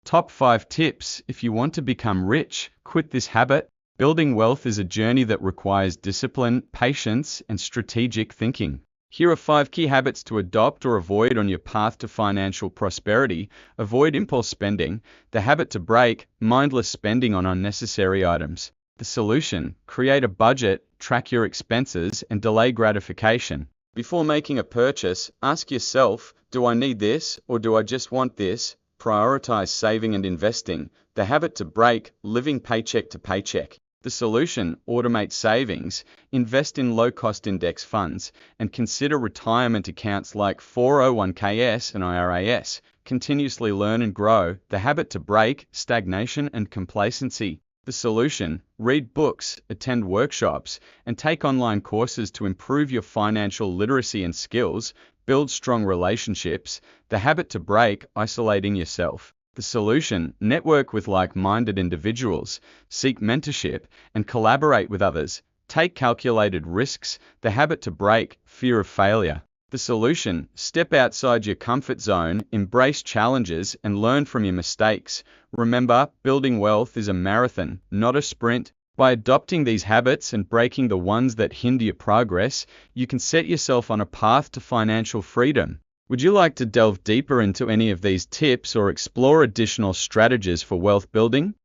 Top 5 tips if you want to become rich. Quit this habit. Building wealth is a journey that requires discipline, patience, and strategic thinking. Here are 5 key habits to adopt or avoid on your path to financial prosperity. Avoid impulse spending. The habit to break: mindless spending on unnecessary items. The solution: create a budget, track your expenses, and delay gratification. Before making a purchase, ask yourself, do I need this or do I just want this? Prioritize saving and investing. The habit to break: living paycheck to paycheck. The solution: automate savings, invest in low-cost index funds, and consider retirement accounts like 401ks and IRAs. Continuously learn and grow. The habit to break: stagnation and complacency. The solution: read books, attend workshops, and take online courses to improve your financial literacy and skills. Build strong relationships. The habit to break: isolating yourself. The solution: network with like-minded individuals, seek mentorship, and collaborate with others. Take calculated risks. The habit to break: fear of failure. The solution: step outside your comfort zone, embrace challenges, and learn from your mistakes. Remember, building wealth is a marathon, not a sprint. By adopting these habits and breaking the ones that hinder your progress, you can set yourself on a path to financial freedom. Would you like to delve deeper into any of these tips or explore additional strategies for wealth building?